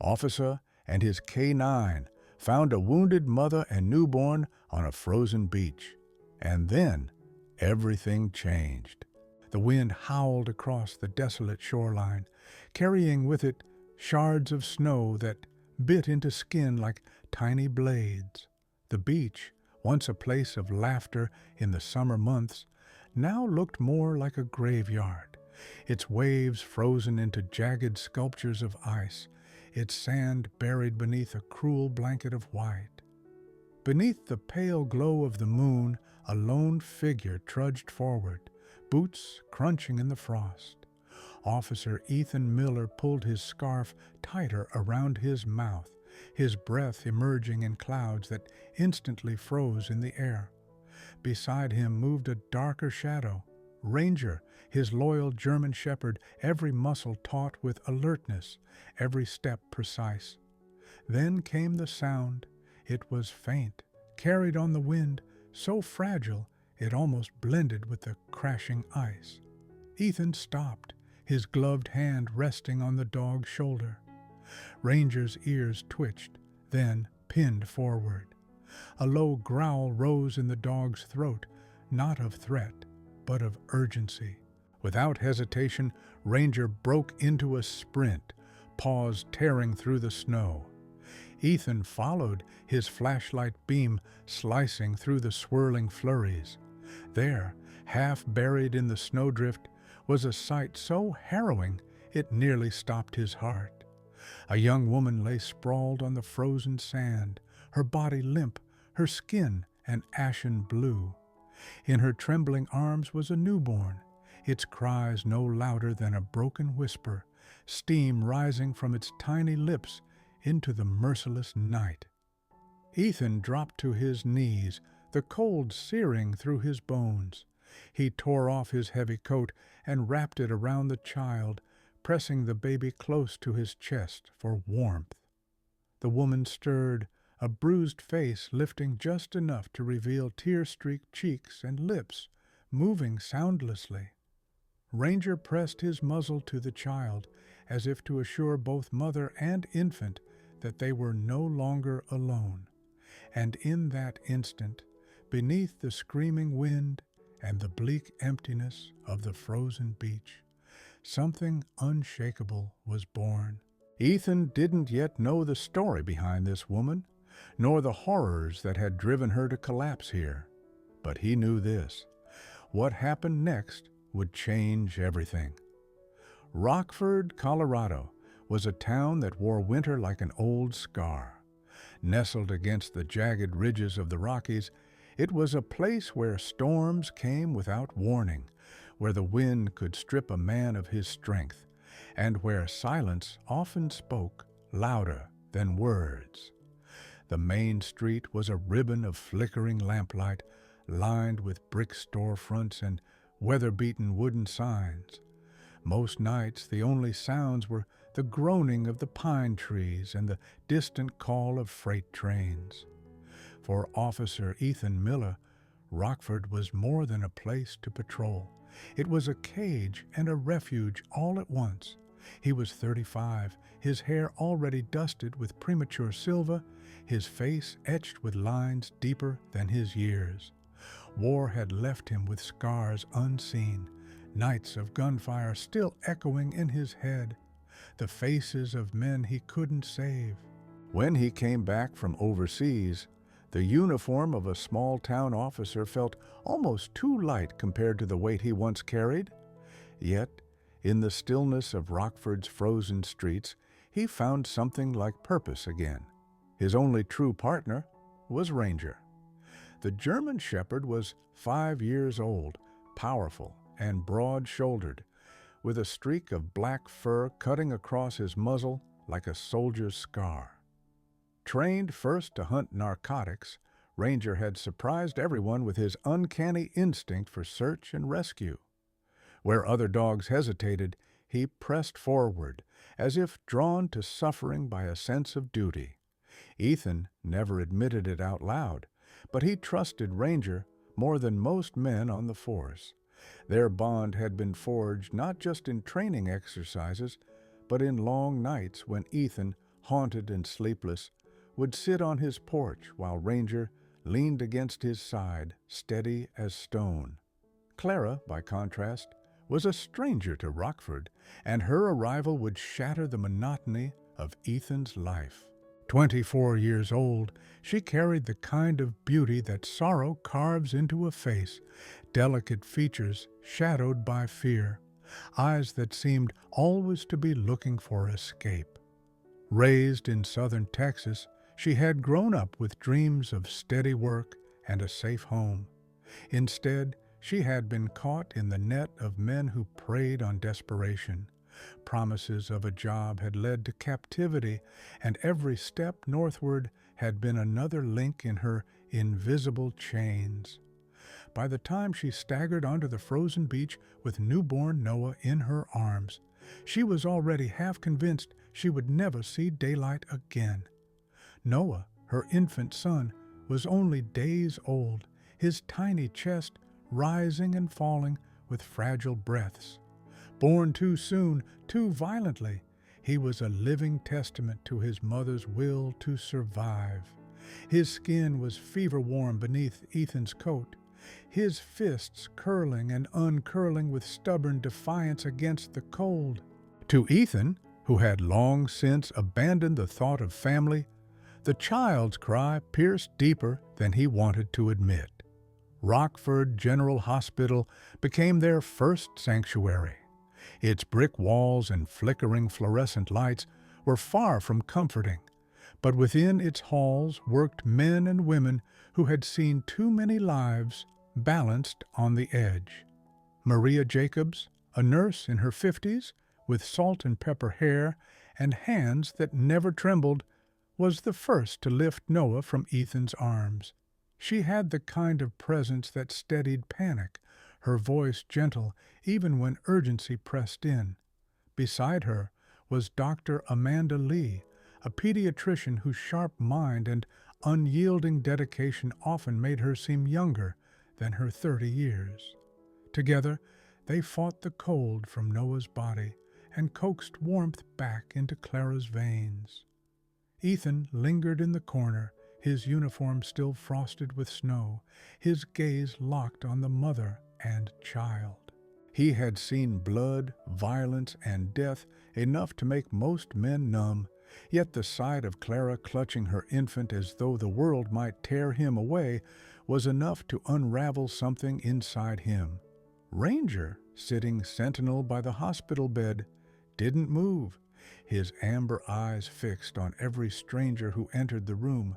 Officer and his K-9 found a wounded mother and newborn on a frozen beach. And then everything changed. The wind howled across the desolate shoreline, carrying with it shards of snow that bit into skin like tiny blades. The beach, once a place of laughter in the summer months, now looked more like a graveyard, its waves frozen into jagged sculptures of ice, its sand buried beneath a cruel blanket of white. Beneath the pale glow of the moon, a lone figure trudged forward, boots crunching in the frost. Officer Ethan Miller pulled his scarf tighter around his mouth, his breath emerging in clouds that instantly froze in the air. Beside him moved a darker shadow, Ranger, his loyal German shepherd, every muscle taut with alertness, every step precise. Then came the sound. It was faint, carried on the wind, so fragile it almost blended with the crashing ice. Ethan stopped, his gloved hand resting on the dog's shoulder. Ranger's ears twitched, then pinned forward. A low growl rose in the dog's throat, not of threat, but of urgency. Without hesitation, Ranger broke into a sprint, paws tearing through the snow. Ethan followed, his flashlight beam slicing through the swirling flurries. There, half buried in the snowdrift, was a sight so harrowing it nearly stopped his heart. A young woman lay sprawled on the frozen sand, her body limp, her skin an ashen blue. In her trembling arms was a newborn, its cries no louder than a broken whisper, steam rising from its tiny lips into the merciless night. Ethan dropped to his knees, the cold searing through his bones. He tore off his heavy coat and wrapped it around the child, pressing the baby close to his chest for warmth. The woman stirred, a bruised face lifting just enough to reveal tear-streaked cheeks and lips, moving soundlessly. Ranger pressed his muzzle to the child, as if to assure both mother and infant that they were no longer alone. And in that instant, beneath the screaming wind and the bleak emptiness of the frozen beach, something unshakable was born. Ethan didn't yet know the story behind this woman, nor the horrors that had driven her to collapse here. But he knew this: what happened next would change everything. Rockford, Colorado, was a town that wore winter like an old scar. Nestled against the jagged ridges of the Rockies, it was a place where storms came without warning, where the wind could strip a man of his strength, and where silence often spoke louder than words. The main street was a ribbon of flickering lamplight, lined with brick storefronts and weather-beaten wooden signs. Most nights the only sounds were the groaning of the pine trees and the distant call of freight trains. For Officer Ethan Miller, Rockford was more than a place to patrol. It was a cage and a refuge all at once. He was 35, his hair already dusted with premature silver, his face etched with lines deeper than his years. War had left him with scars unseen, nights of gunfire still echoing in his head, the faces of men he couldn't save. When he came back from overseas, the uniform of a small-town officer felt almost too light compared to the weight he once carried. Yet, in the stillness of Rockford's frozen streets, he found something like purpose again. His only true partner was Ranger. The German Shepherd was 5 years old, powerful and broad-shouldered, with a streak of black fur cutting across his muzzle like a soldier's scar. Trained first to hunt narcotics, Ranger had surprised everyone with his uncanny instinct for search and rescue. Where other dogs hesitated, he pressed forward, as if drawn to suffering by a sense of duty. Ethan never admitted it out loud, but he trusted Ranger more than most men on the force. Their bond had been forged not just in training exercises, but in long nights when Ethan haunted and sleepless, would sit on his porch while Ranger leaned against his side, steady as stone. Clara, by contrast, was a stranger to Rockford, and her arrival would shatter the monotony of Ethan's life. 24 years old, she carried the kind of beauty that sorrow carves into a face, delicate features shadowed by fear, eyes that seemed always to be looking for escape. Raised in southern Texas, she had grown up with dreams of steady work and a safe home. Instead, she had been caught in the net of men who preyed on desperation. Promises of a job had led to captivity, and every step northward had been another link in her invisible chains. By the time she staggered onto the frozen beach with newborn Noah in her arms, she was already half convinced she would never see daylight again. Noah, her infant son, was only days old, his tiny chest rising and falling with fragile breaths. Born too soon, too violently, he was a living testament to his mother's will to survive. His skin was fever-warm beneath Ethan's coat, his fists curling and uncurling with stubborn defiance against the cold. To Ethan, who had long since abandoned the thought of family, the child's cry pierced deeper than he wanted to admit. Rockford General Hospital became their first sanctuary. Its brick walls and flickering fluorescent lights were far from comforting, but within its halls worked men and women who had seen too many lives balanced on the edge. Maria Jacobs, a nurse in her 50s, with salt and pepper hair and hands that never trembled, was the first to lift Noah from Ethan's arms. She had the kind of presence that steadied panic, her voice gentle even when urgency pressed in. Beside her was Dr. Amanda Lee, a pediatrician whose sharp mind and unyielding dedication often made her seem younger than her 30 years. Together, they fought the cold from Noah's body and coaxed warmth back into Clara's veins. Ethan lingered in the corner, his uniform still frosted with snow, his gaze locked on the mother and child. He had seen blood, violence, and death enough to make most men numb, yet the sight of Clara clutching her infant as though the world might tear him away was enough to unravel something inside him. Ranger, sitting sentinel by the hospital bed, didn't move, his amber eyes fixed on every stranger who entered the room,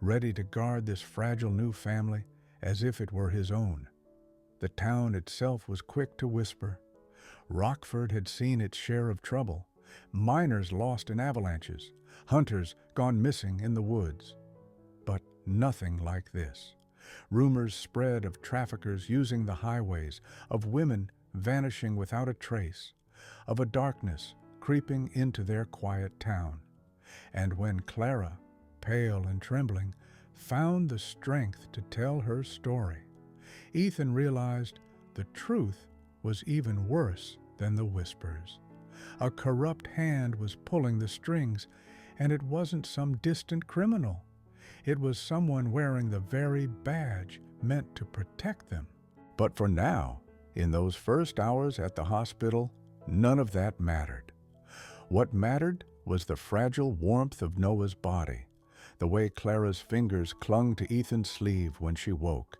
ready to guard this fragile new family as if it were his own. The town itself was quick to whisper. Rockford had seen its share of trouble, miners lost in avalanches, hunters gone missing in the woods. But nothing like this. Rumors spread of traffickers using the highways, of women vanishing without a trace, of a darkness creeping into their quiet town. And when Clara, pale and trembling, found the strength to tell her story, Ethan realized the truth was even worse than the whispers. A corrupt hand was pulling the strings, and it wasn't some distant criminal. It was someone wearing the very badge meant to protect them. But for now, in those first hours at the hospital, none of that mattered. What mattered was the fragile warmth of Noah's body, the way Clara's fingers clung to Ethan's sleeve when she woke,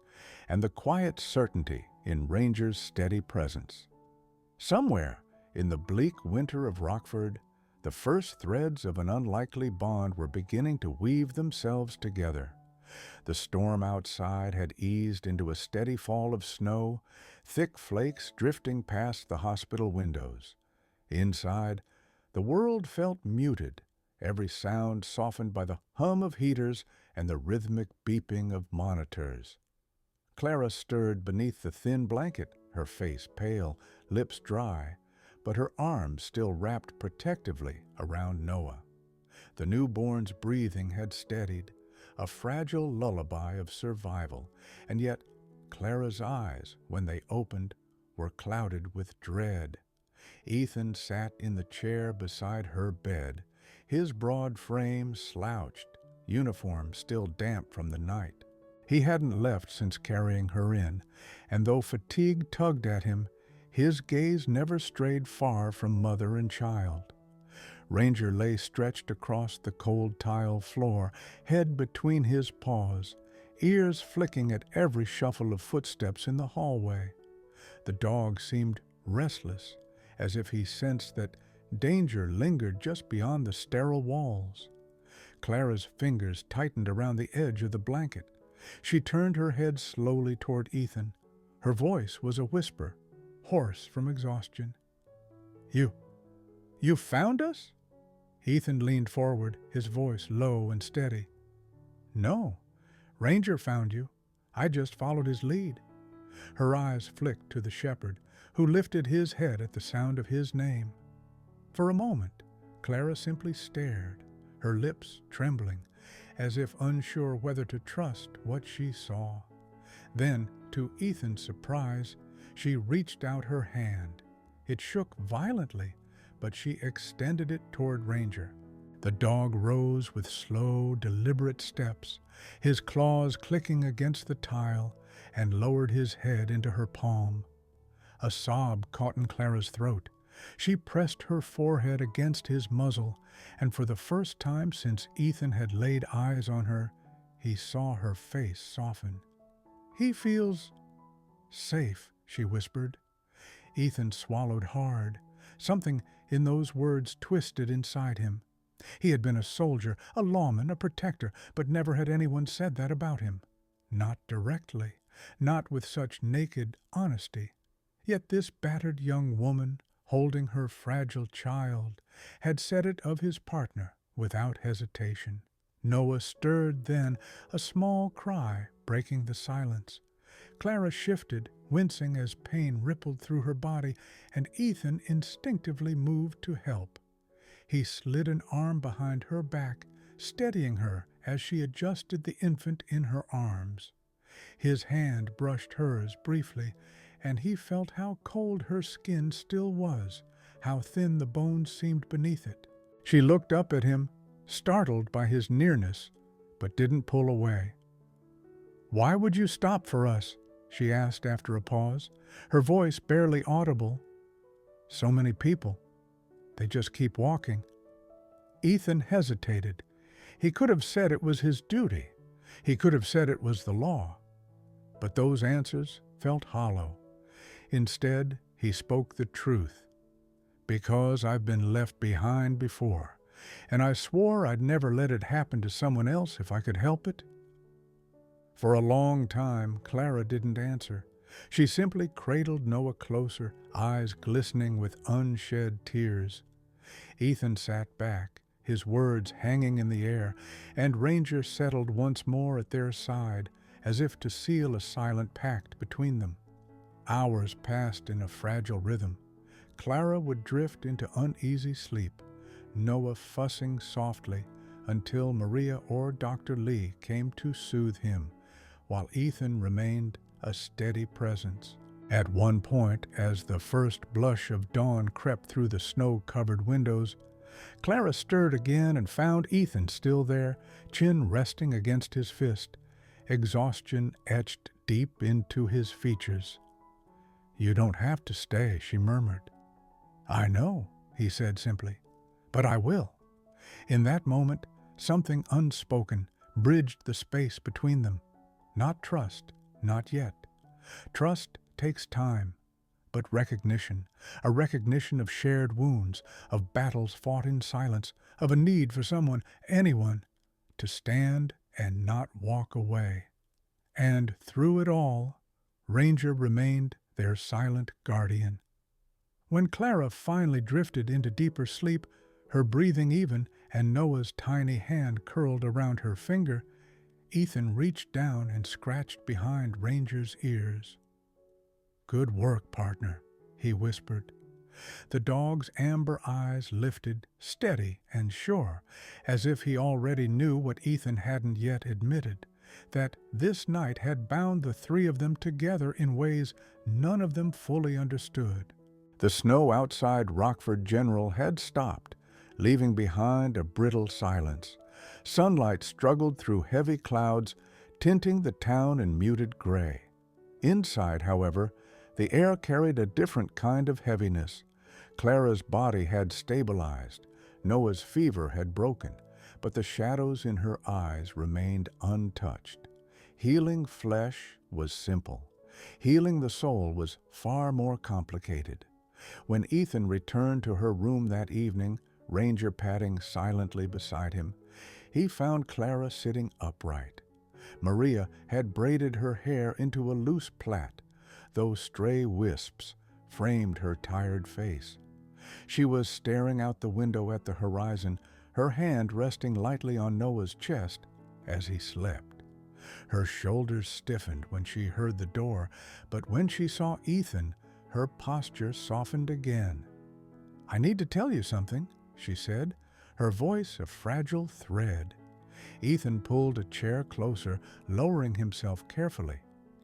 and the quiet certainty in Ranger's steady presence. Somewhere in the bleak winter of Rockford, the first threads of an unlikely bond were beginning to weave themselves together. The storm outside had eased into a steady fall of snow, thick flakes drifting past the hospital windows. Inside, the world felt muted, every sound softened by the hum of heaters and the rhythmic beeping of monitors. Clara stirred beneath the thin blanket, her face pale, lips dry, but her arms still wrapped protectively around Noah. The newborn's breathing had steadied, a fragile lullaby of survival, and yet Clara's eyes, when they opened, were clouded with dread. Ethan sat in the chair beside her bed, his broad frame slouched, uniform still damp from the night. He hadn't left since carrying her in, and though fatigue tugged at him, his gaze never strayed far from mother and child. Ranger lay stretched across the cold tile floor, head between his paws, ears flicking at every shuffle of footsteps in the hallway. The dog seemed restless, as if he sensed that danger lingered just beyond the sterile walls. Clara's fingers tightened around the edge of the blanket. She turned her head slowly toward Ethan. Her voice was a whisper, hoarse from exhaustion. You found us?" Ethan leaned forward, his voice low and steady. "No, Ranger found you. I just followed his lead." Her eyes flicked to the shepherd, who lifted his head at the sound of his name. For a moment, Clara simply stared, her lips trembling, as if unsure whether to trust what she saw. Then, to Ethan's surprise, she reached out her hand. It shook violently, but she extended it toward Ranger. The dog rose with slow, deliberate steps, his claws clicking against the tile, and lowered his head into her palm. A sob caught in Clara's throat. She pressed her forehead against his muzzle, and for the first time since Ethan had laid eyes on her, he saw her face soften. "He feels safe," she whispered. Ethan swallowed hard. Something in those words twisted inside him. He had been a soldier, a lawman, a protector, but never had anyone said that about him. Not directly, not with such naked honesty. Yet this battered young woman, holding her fragile child, had said it of his partner without hesitation. Noah stirred then, a small cry breaking the silence. Clara shifted, wincing as pain rippled through her body, and Ethan instinctively moved to help. He slid an arm behind her back, steadying her as she adjusted the infant in her arms. His hand brushed hers briefly, and he felt how cold her skin still was, how thin the bones seemed beneath it. She looked up at him, startled by his nearness, but didn't pull away. "Why would you stop for us?" she asked after a pause, her voice barely audible. "So many people. They just keep walking." Ethan hesitated. He could have said it was his duty. He could have said it was the law. But those answers felt hollow. Instead, he spoke the truth. "Because I've been left behind before, and I swore I'd never let it happen to someone else if I could help it." For a long time, Clara didn't answer. She simply cradled Noah closer, eyes glistening with unshed tears. Ethan sat back, his words hanging in the air, and Ranger settled once more at their side, as if to seal a silent pact between them. Hours passed in a fragile rhythm. Clara would drift into uneasy sleep, Noah fussing softly until Maria or Dr. Lee came to soothe him, while Ethan remained a steady presence. At one point, as the first blush of dawn crept through the snow-covered windows, Clara stirred again and found Ethan still there, chin resting against his fist, exhaustion etched deep into his features. "You don't have to stay," she murmured. "I know," he said simply, "but I will." In that moment, something unspoken bridged the space between them. Not trust, not yet. Trust takes time, but recognition, a recognition of shared wounds, of battles fought in silence, of a need for someone, anyone, to stand and not walk away. And through it all, Ranger remained their silent guardian. When Clara finally drifted into deeper sleep, her breathing even, and Noah's tiny hand curled around her finger, Ethan reached down and scratched behind Ranger's ears. "Good work, partner," he whispered. The dog's amber eyes lifted, steady and sure, as if he already knew what Ethan hadn't yet admitted, that this night had bound the three of them together in ways none of them fully understood. The snow outside Rockford General had stopped, leaving behind a brittle silence. Sunlight struggled through heavy clouds, tinting the town in muted gray. Inside, however, the air carried a different kind of heaviness. Clara's body had stabilized. Noah's fever had broken, but the shadows in her eyes remained untouched. Healing flesh was simple. Healing the soul was far more complicated. When Ethan returned to her room that evening, Ranger padding silently beside him, he found Clara sitting upright. Maria had braided her hair into a loose plait. Those stray wisps framed her tired face. She was staring out the window at the horizon, her hand resting lightly on Noah's chest as he slept. Her shoulders stiffened when she heard the door, but when she saw Ethan, her posture softened again. "I need to tell you something," she said, her voice a fragile thread. Ethan pulled a chair closer, lowering himself carefully,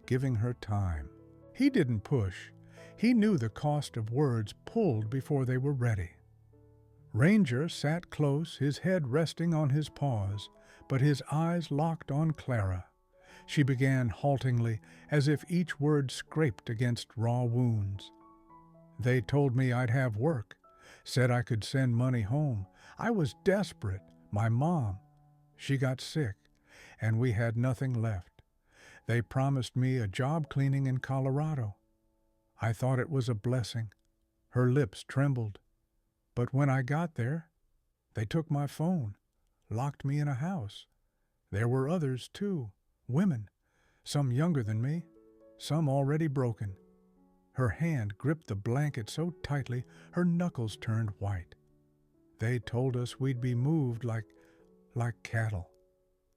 giving her time. He didn't push. He knew the cost of words pulled before they were ready. Ranger sat close, his head resting on his paws, but his eyes locked on Clara. She began haltingly, as if each word scraped against raw wounds. "They told me I'd have work, said I could send money home. I was desperate. My mom, she got sick, and we had nothing left. They promised me a job cleaning in Colorado. I thought it was a blessing." Her lips trembled. "But when I got there, they took my phone, locked me in a house. There were others, too, women, some younger than me, some already broken." Her hand gripped the blanket so tightly her knuckles turned white. "They told us we'd be moved like cattle,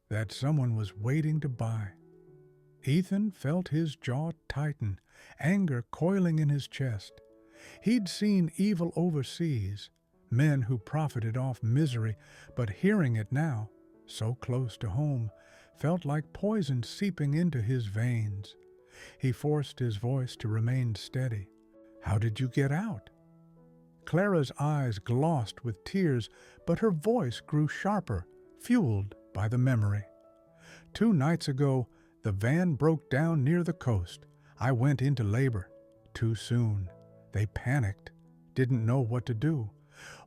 that someone was waiting to buy." Ethan felt his jaw tighten, anger coiling in his chest. He'd seen evil overseas, men who profited off misery, but hearing it now, so close to home, felt like poison seeping into his veins. He forced his voice to remain steady. "How did you get out?" Clara's eyes glossed with tears, but her voice grew sharper, fueled by the memory. "2 nights ago, the van broke down near the coast. I went into labor. Too soon. They panicked, didn't know what to do.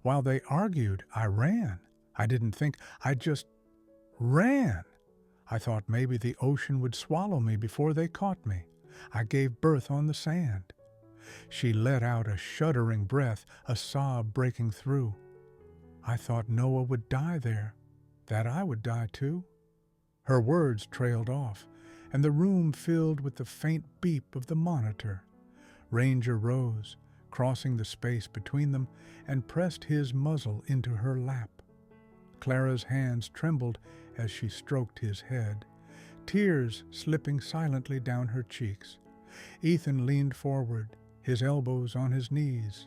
While they argued, I ran. I didn't think, I just ran. I thought maybe the ocean would swallow me before they caught me. I gave birth on the sand." She let out a shuddering breath, a sob breaking through. "I thought Noah would die there, that I would die too." Her words trailed off, and the room filled with the faint beep of the monitor. Ranger rose, crossing the space between them, and pressed his muzzle into her lap. Clara's hands trembled as she stroked his head, tears slipping silently down her cheeks. Ethan leaned forward, his elbows on his knees.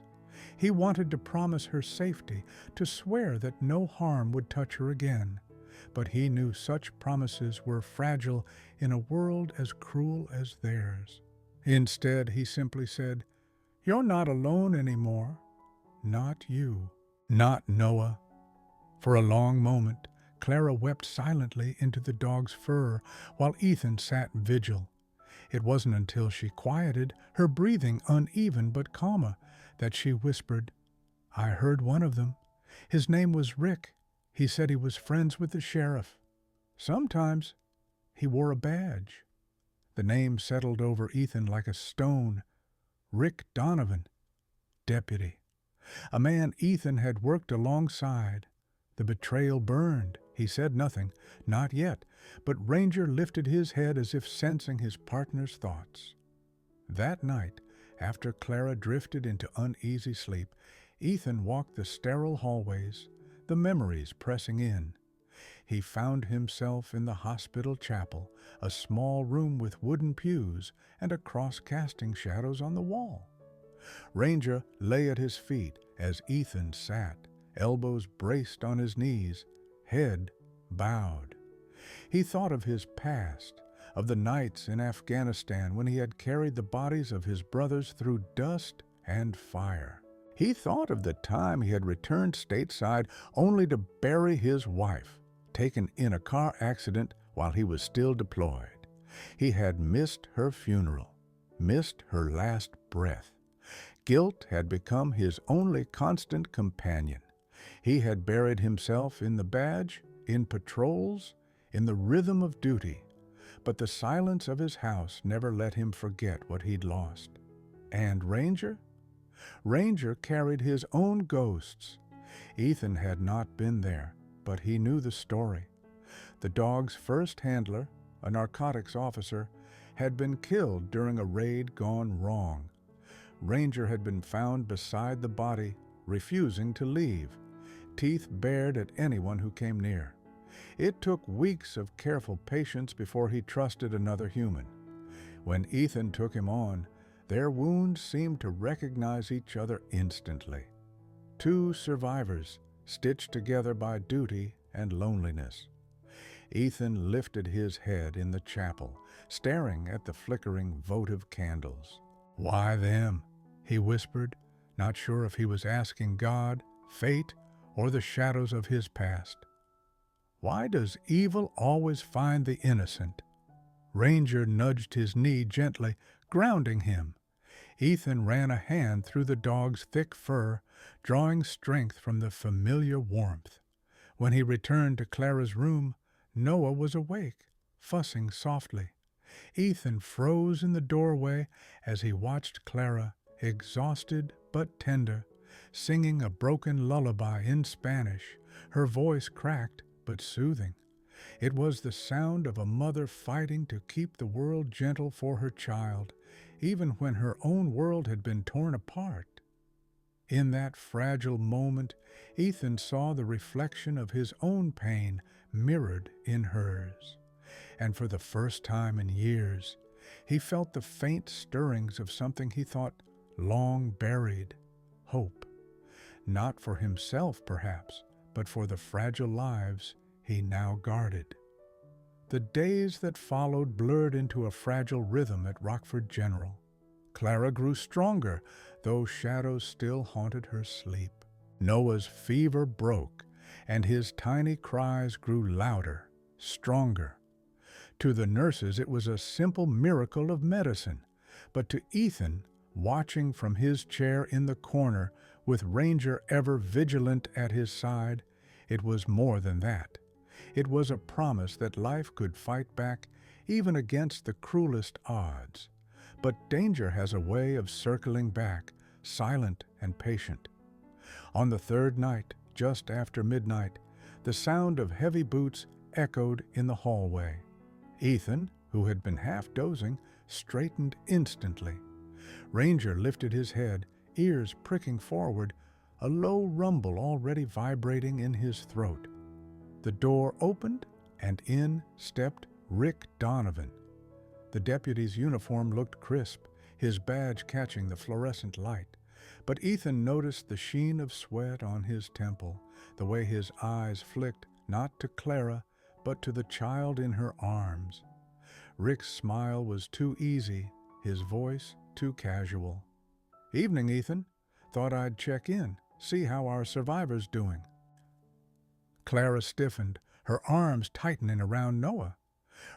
He wanted to promise her safety, to swear that no harm would touch her again. But he knew such promises were fragile in a world as cruel as theirs. Instead, he simply said, "You're not alone anymore. Not you. Not Noah." For a long moment, Clara wept silently into the dog's fur while Ethan sat vigil. It wasn't until she quieted, her breathing uneven but calmer, that she whispered, "I heard one of them. His name was Rick. He said he was friends with the sheriff. Sometimes he wore a badge." The name settled over Ethan like a stone. Rick Donovan, deputy. A man Ethan had worked alongside. The betrayal burned. He said nothing, not yet, but Ranger lifted his head as if sensing his partner's thoughts. That night, after Clara drifted into uneasy sleep, Ethan walked the sterile hallways, the memories pressing in. He found himself in the hospital chapel, a small room with wooden pews and a cross casting shadows on the wall. Ranger lay at his feet as Ethan sat, elbows braced on his knees, head bowed. He thought of his past, of the nights in Afghanistan when he had carried the bodies of his brothers through dust and fire. He thought of the time he had returned stateside only to bury his wife, taken in a car accident while he was still deployed. He had missed her funeral, missed her last breath. Guilt had become his only constant companion. He had buried himself in the badge, in patrols, in the rhythm of duty. But the silence of his house never let him forget what he'd lost. And Ranger? Ranger carried his own ghosts. Ethan had not been there, but he knew the story. The dog's first handler, a narcotics officer, had been killed during a raid gone wrong. Ranger had been found beside the body, refusing to leave, teeth bared at anyone who came near. It took weeks of careful patience before he trusted another human. When Ethan took him on, their wounds seemed to recognize each other instantly. Two survivors, stitched together by duty and loneliness. Ethan lifted his head in the chapel, staring at the flickering votive candles. "Why them?" he whispered, not sure if he was asking God, fate, or the shadows of his past. Why does evil always find the innocent? Ranger nudged his knee gently, grounding him. Ethan ran a hand through the dog's thick fur, drawing strength from the familiar warmth. When he returned to Clara's room, Noah was awake, fussing softly. Ethan froze in the doorway as he watched Clara, exhausted but tender, singing a broken lullaby in Spanish, her voice cracked but soothing. It was the sound of a mother fighting to keep the world gentle for her child, even when her own world had been torn apart. In that fragile moment, Ethan saw the reflection of his own pain mirrored in hers. And for the first time in years, he felt the faint stirrings of something he thought long buried, hope. Not for himself, perhaps, but for the fragile lives he now guarded. The days that followed blurred into a fragile rhythm at Rockford General. Clara grew stronger, though shadows still haunted her sleep. Noah's fever broke, and his tiny cries grew louder, stronger. To the nurses it was a simple miracle of medicine, but to Ethan, watching from his chair in the corner, with Ranger ever vigilant at his side, it was more than that. It was a promise that life could fight back even against the cruelest odds. But danger has a way of circling back, silent and patient. On the third night, just after midnight, the sound of heavy boots echoed in the hallway. Ethan, who had been half dozing, straightened instantly. Ranger lifted his head, ears pricking forward, a low rumble already vibrating in his throat. The door opened, and in stepped Rick Donovan. The deputy's uniform looked crisp, his badge catching the fluorescent light. But Ethan noticed the sheen of sweat on his temple, the way his eyes flicked not to Clara, but to the child in her arms. Rick's smile was too easy, his voice too casual. "Evening, Ethan. Thought I'd check in, see how our survivor's doing." Clara stiffened, her arms tightening around Noah.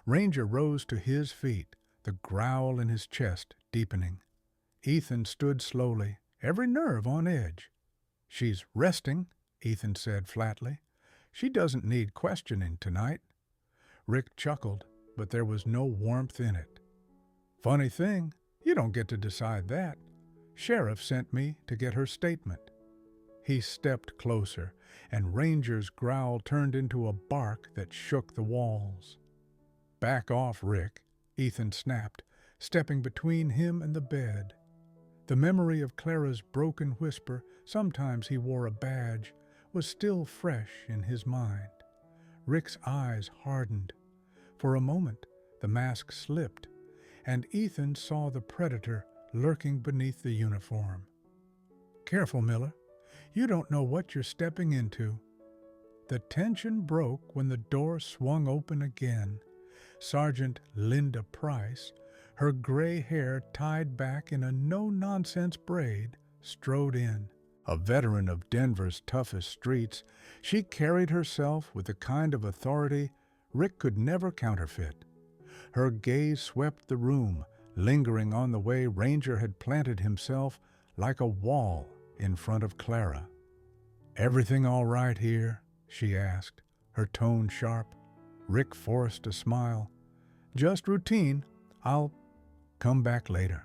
Ranger rose to his feet, the growl in his chest deepening. Ethan stood slowly, every nerve on edge. "She's resting," Ethan said flatly. "She doesn't need questioning tonight." Rick chuckled, but there was no warmth in it. "Funny thing, you don't get to decide that. Sheriff sent me to get her statement." He stepped closer, and Ranger's growl turned into a bark that shook the walls. "Back off, Rick," Ethan snapped, stepping between him and the bed. The memory of Clara's broken whisper, "Sometimes he wore a badge," was still fresh in his mind. Rick's eyes hardened. For a moment, the mask slipped, and Ethan saw the predator lurking beneath the uniform. "Careful, Miller. You don't know what you're stepping into." The tension broke when the door swung open again. Sergeant Linda Price, her gray hair tied back in a no-nonsense braid, strode in. A veteran of Denver's toughest streets, she carried herself with the kind of authority Rick could never counterfeit. Her gaze swept the room, lingering on the way Ranger had planted himself like a wall in front of Clara. "Everything all right here?" she asked, her tone sharp. Rick forced a smile. "Just routine. I'll come back later."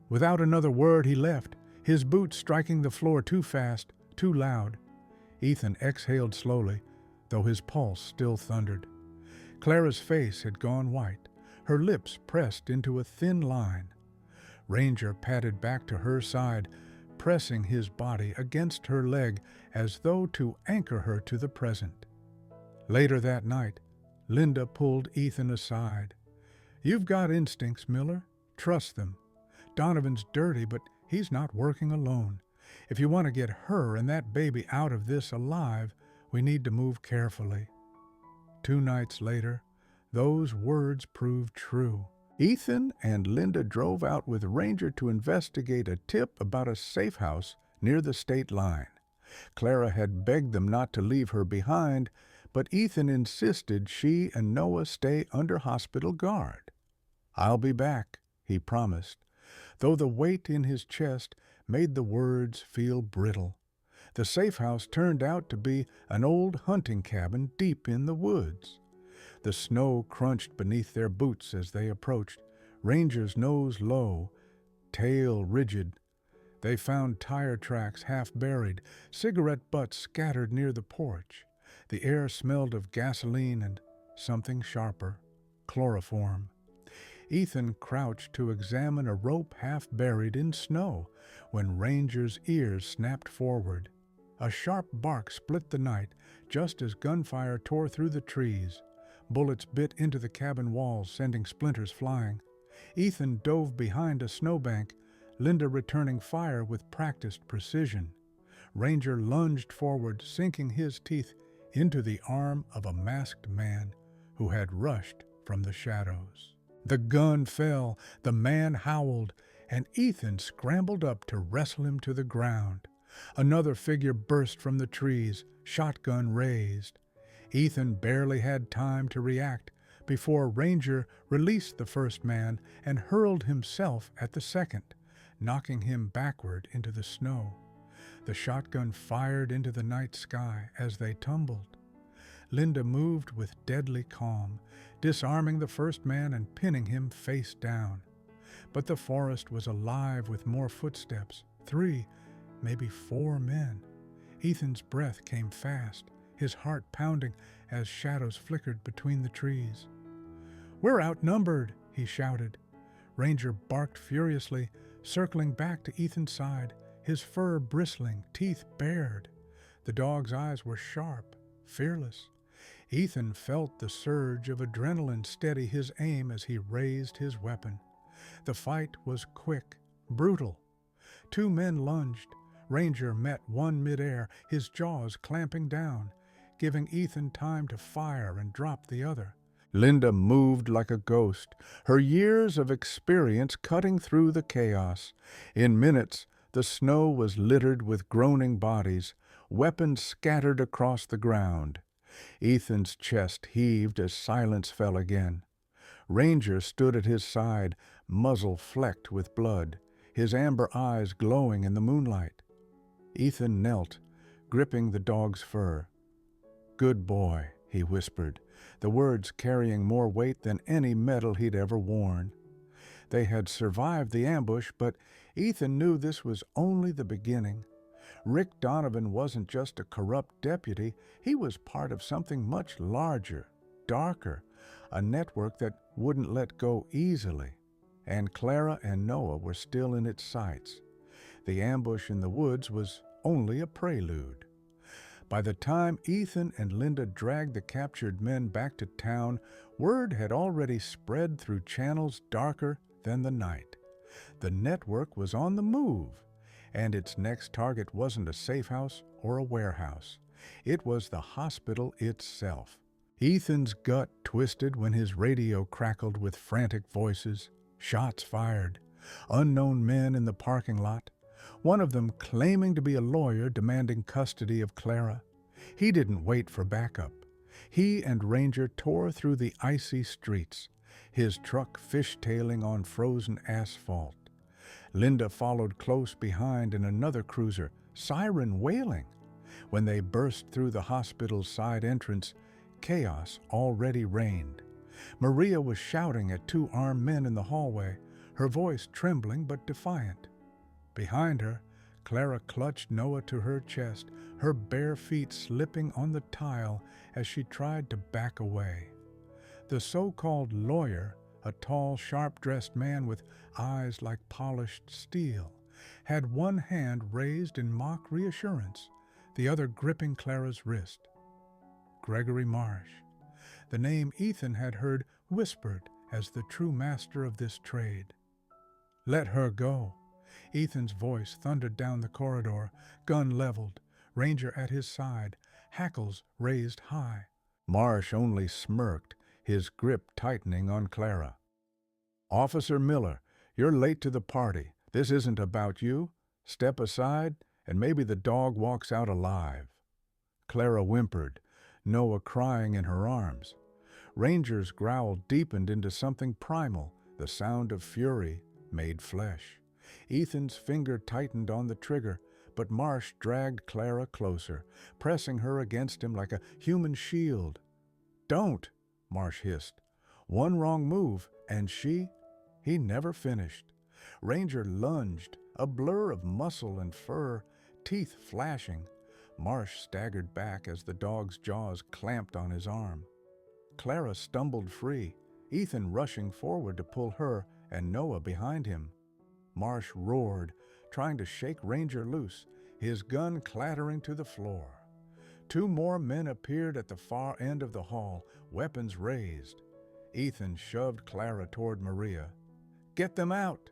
Without another word, he left, his boots striking the floor too fast, too loud. Ethan exhaled slowly, though his pulse still thundered. Clara's face had gone white, her lips pressed into a thin line. Ranger padded back to her side, pressing his body against her leg as though to anchor her to the present. Later that night, Linda pulled Ethan aside. "You've got instincts, Miller. Trust them. Donovan's dirty, but he's not working alone. If you want to get her and that baby out of this alive, we need to move carefully." 2 nights later, those words proved true. Ethan and Linda drove out with Ranger to investigate a tip about a safe house near the state line. Clara had begged them not to leave her behind, but Ethan insisted she and Noah stay under hospital guard. "I'll be back," he promised, though the weight in his chest made the words feel brittle. The safe house turned out to be an old hunting cabin deep in the woods. The snow crunched beneath their boots as they approached, Ranger's nose low, tail rigid. They found tire tracks half buried, cigarette butts scattered near the porch. The air smelled of gasoline and something sharper, chloroform. Ethan crouched to examine a rope half buried in snow when Ranger's ears snapped forward. A sharp bark split the night just as gunfire tore through the trees. Bullets bit into the cabin walls, sending splinters flying. Ethan dove behind a snowbank, Linda returning fire with practiced precision. Ranger lunged forward, sinking his teeth into the arm of a masked man who had rushed from the shadows. The gun fell, the man howled, and Ethan scrambled up to wrestle him to the ground. Another figure burst from the trees, shotgun raised. Ethan barely had time to react before Ranger released the first man and hurled himself at the second, knocking him backward into the snow. The shotgun fired into the night sky as they tumbled. Linda moved with deadly calm, disarming the first man and pinning him face down. But the forest was alive with more footsteps, 3, maybe 4 men. Ethan's breath came fast, his heart pounding as shadows flickered between the trees. "We're outnumbered," he shouted. Ranger barked furiously, circling back to Ethan's side, his fur bristling, teeth bared. The dog's eyes were sharp, fearless. Ethan felt the surge of adrenaline steady his aim as he raised his weapon. The fight was quick, brutal. 2 men lunged. Ranger met one midair, his jaws clamping down, giving Ethan time to fire and drop the other. Linda moved like a ghost, her years of experience cutting through the chaos. In minutes, the snow was littered with groaning bodies, weapons scattered across the ground. Ethan's chest heaved as silence fell again. Ranger stood at his side, muzzle flecked with blood, his amber eyes glowing in the moonlight. Ethan knelt, gripping the dog's fur. "Good boy," he whispered, the words carrying more weight than any medal he'd ever worn. They had survived the ambush, but Ethan knew this was only the beginning. Rick Donovan wasn't just a corrupt deputy, he was part of something much larger, darker, a network that wouldn't let go easily. And Clara and Noah were still in its sights. The ambush in the woods was only a prelude. By the time Ethan and Linda dragged the captured men back to town, word had already spread through channels darker than the night. The network was on the move, and its next target wasn't a safe house or a warehouse. It was the hospital itself. Ethan's gut twisted when his radio crackled with frantic voices. Shots fired. Unknown men in the parking lot. one of them claiming to be a lawyer demanding custody of Clara. He didn't wait for backup. He and Ranger tore through the icy streets, his truck fishtailing on frozen asphalt. Linda followed close behind in another cruiser, siren wailing. When they burst through the hospital's side entrance, chaos already reigned. Maria was shouting at two armed men in the hallway, her voice trembling but defiant. Behind her, Clara clutched Noah to her chest, her bare feet slipping on the tile as she tried to back away. The so-called lawyer, a tall, sharp-dressed man with eyes like polished steel, had one hand raised in mock reassurance, the other gripping Clara's wrist. Gregory Marsh, the name Ethan had heard whispered as the true master of this trade. "Let her go." Ethan's voice thundered down the corridor, gun leveled, Ranger at his side, hackles raised high. Marsh only smirked, his grip tightening on Clara. "Officer Miller, you're late to the party. This isn't about you. Step aside, and maybe the dog walks out alive." Clara whimpered, Noah crying in her arms. Ranger's growl deepened into something primal, the sound of fury made flesh. Ethan's finger tightened on the trigger, but Marsh dragged Clara closer, pressing her against him like a human shield. "Don't," Marsh hissed. "One wrong move, and she—" He never finished. Ranger lunged, a blur of muscle and fur, teeth flashing. Marsh staggered back as the dog's jaws clamped on his arm. Clara stumbled free, Ethan rushing forward to pull her and Noah behind him. Marsh roared, trying to shake Ranger loose, his gun clattering to the floor. Two more men appeared at the far end of the hall, weapons raised. Ethan shoved Clara toward Maria. "Get them out!"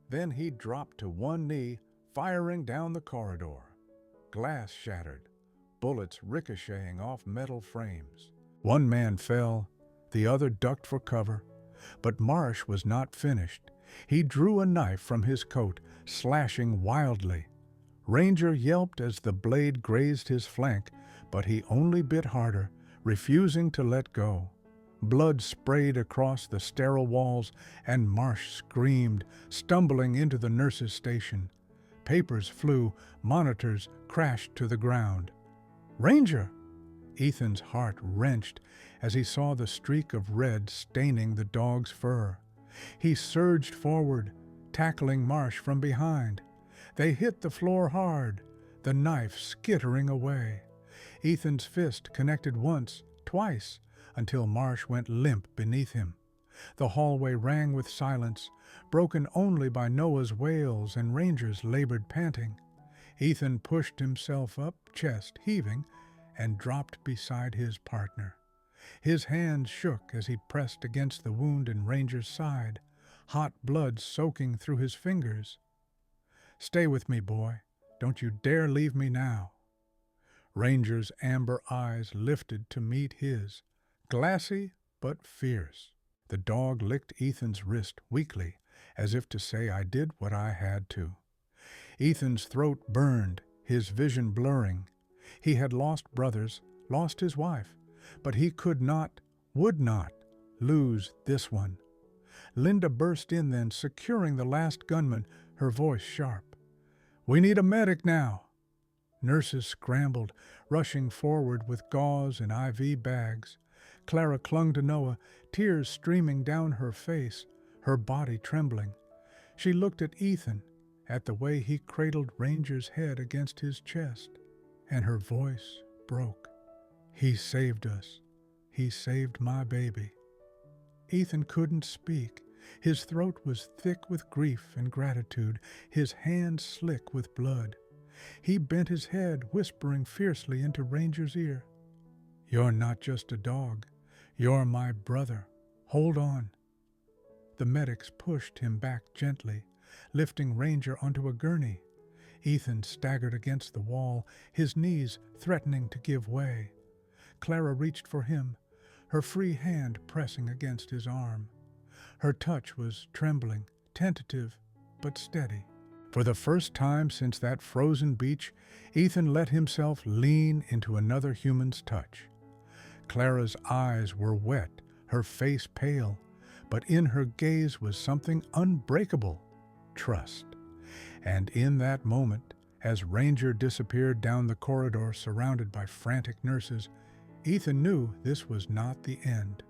Then he dropped to one knee, firing down the corridor. Glass shattered, bullets ricocheting off metal frames. One man fell, the other ducked for cover. But Marsh was not finished. He drew a knife from his coat, slashing wildly. Ranger yelped as the blade grazed his flank, but he only bit harder, refusing to let go. Blood sprayed across the sterile walls, and Marsh screamed, stumbling into the nurse's station. Papers flew, monitors crashed to the ground. "Ranger!" Ethan's heart wrenched as he saw the streak of red staining the dog's fur. He surged forward, tackling Marsh from behind. They hit the floor hard, the knife skittering away. Ethan's fist connected once, twice, until Marsh went limp beneath him. The hallway rang with silence, broken only by Noah's wails and Ranger's labored panting. Ethan pushed himself up, chest heaving, and dropped beside his partner. His hand shook as he pressed against the wound in Ranger's side, hot blood soaking through his fingers. "Stay with me, boy. Don't you dare leave me now." Ranger's amber eyes lifted to meet his, glassy but fierce. The dog licked Ethan's wrist weakly, as if to say, "I did what I had to." Ethan's throat burned, his vision blurring. He had lost brothers, lost his wife, but he could not, would not, lose this one. Linda burst in then, securing the last gunman, her voice sharp. "We need a medic now." Nurses scrambled, rushing forward with gauze and IV bags. Clara clung to Noah, tears streaming down her face, her body trembling. She looked at Ethan, at the way he cradled Ranger's head against his chest, and her voice broke. "He saved us. He saved my baby." Ethan couldn't speak. His throat was thick with grief and gratitude, his hands slick with blood. He bent his head, whispering fiercely into Ranger's ear. "You're not just a dog. You're my brother. Hold on." The medics pushed him back gently, lifting Ranger onto a gurney. Ethan staggered against the wall, his knees threatening to give way. Clara reached for him, her free hand pressing against his arm. Her touch was trembling, tentative, but steady. For the first time since that frozen beach, Ethan let himself lean into another human's touch. Clara's eyes were wet, her face pale, but in her gaze was something unbreakable: trust. And in that moment, as Ranger disappeared down the corridor surrounded by frantic nurses, Ethan knew this was not the end.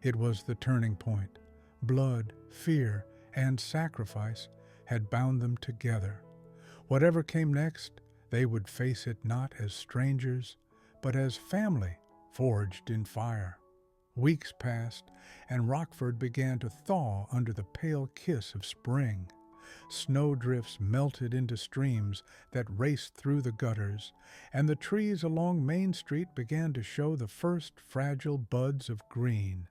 It was the turning point. Blood, fear, and sacrifice had bound them together. Whatever came next, they would face it not as strangers, but as family forged in fire. Weeks passed, and Rockford began to thaw under the pale kiss of spring. Snowdrifts melted into streams that raced through the gutters, and the trees along Main Street began to show the first fragile buds of green.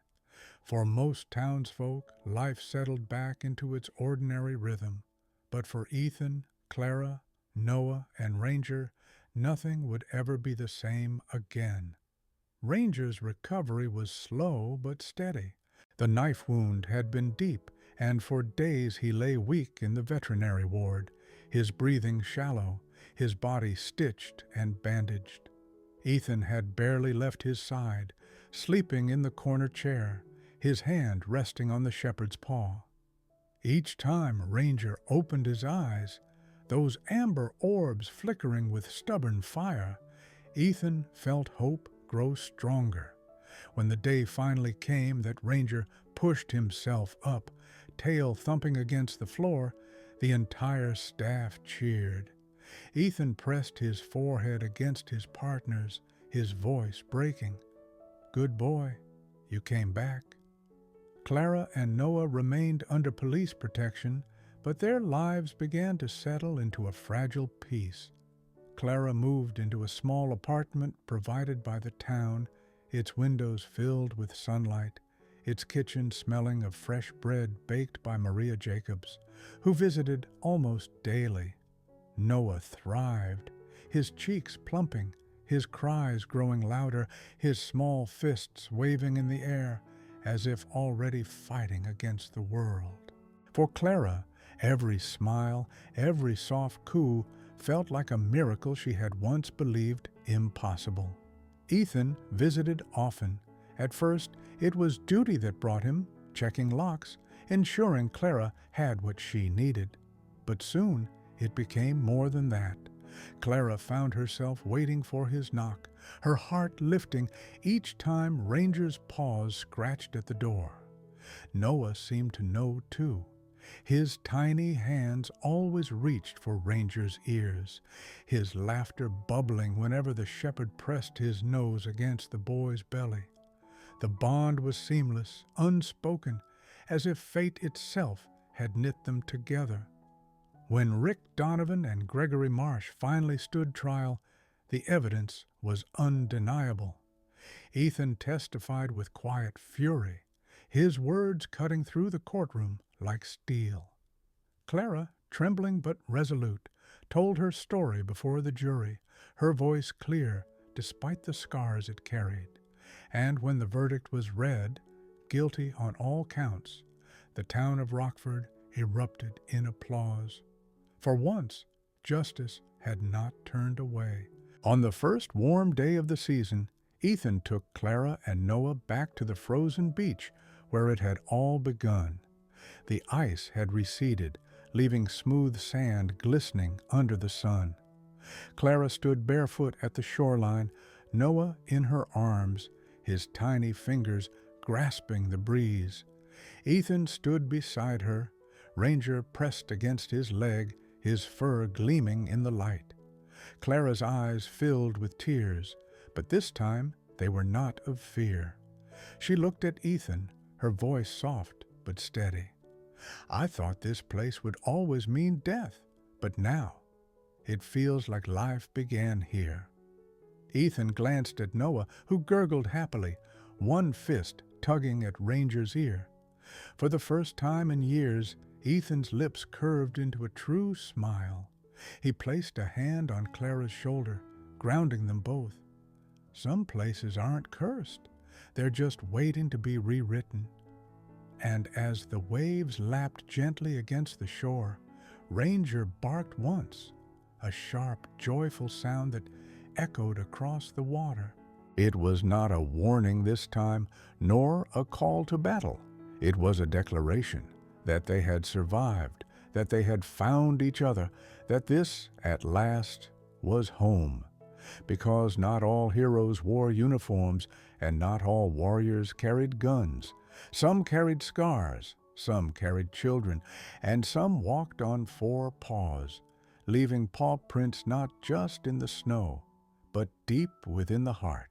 For most townsfolk, life settled back into its ordinary rhythm. But for Ethan, Clara, Noah, and Ranger, nothing would ever be the same again. Ranger's recovery was slow but steady. The knife wound had been deep, and for days he lay weak in the veterinary ward, his breathing shallow, his body stitched and bandaged. Ethan had barely left his side, sleeping in the corner chair, his hand resting on the shepherd's paw. Each time Ranger opened his eyes, those amber orbs flickering with stubborn fire, Ethan felt hope grow stronger. When the day finally came that Ranger pushed himself up, tail thumping against the floor, the entire staff cheered. Ethan pressed his forehead against his partner's, his voice breaking. "Good boy, you came back." Clara and Noah remained under police protection, but their lives began to settle into a fragile peace. Clara moved into a small apartment provided by the town, its windows filled with sunlight, its kitchen smelling of fresh bread baked by Maria Jacobs, who visited almost daily. Noah thrived, his cheeks plumping, his cries growing louder, his small fists waving in the air, as if already fighting against the world. For Clara, every smile, every soft coo felt like a miracle she had once believed impossible. Ethan visited often. At first, it was duty that brought him, checking locks, ensuring Clara had what she needed. But soon, it became more than that. Clara found herself waiting for his knock, her heart lifting each time Ranger's paws scratched at the door. Noah seemed to know, too. His tiny hands always reached for Ranger's ears, his laughter bubbling whenever the shepherd pressed his nose against the boy's belly. The bond was seamless, unspoken, as if fate itself had knit them together. When Rick Donovan and Gregory Marsh finally stood trial, the evidence was undeniable. Ethan testified with quiet fury, his words cutting through the courtroom like steel. Clara, trembling but resolute, told her story before the jury, her voice clear despite the scars it carried. And when the verdict was read, guilty on all counts, the town of Rockford erupted in applause. For once, justice had not turned away. On the first warm day of the season, Ethan took Clara and Noah back to the frozen beach where it had all begun. The ice had receded, leaving smooth sand glistening under the sun. Clara stood barefoot at the shoreline, Noah in her arms, his tiny fingers grasping the breeze. Ethan stood beside her, Ranger pressed against his leg, his fur gleaming in the light. Clara's eyes filled with tears, but this time they were not of fear. She looked at Ethan, her voice soft but steady. "I thought this place would always mean death, but now it feels like life began here." Ethan glanced at Noah, who gurgled happily, one fist tugging at Ranger's ear. For the first time in years, Ethan's lips curved into a true smile. He placed a hand on Clara's shoulder, grounding them both. Some places aren't cursed. They're just waiting to be rewritten. And as the waves lapped gently against the shore, Ranger barked once, a sharp, joyful sound that echoed across the water. It was not a warning this time, nor a call to battle. It was a declaration that they had survived, that they had found each other, that this, at last, was home. Because not all heroes wore uniforms, and not all warriors carried guns. Some carried scars, some carried children, and some walked on four paws, leaving paw prints not just in the snow, but deep within the heart.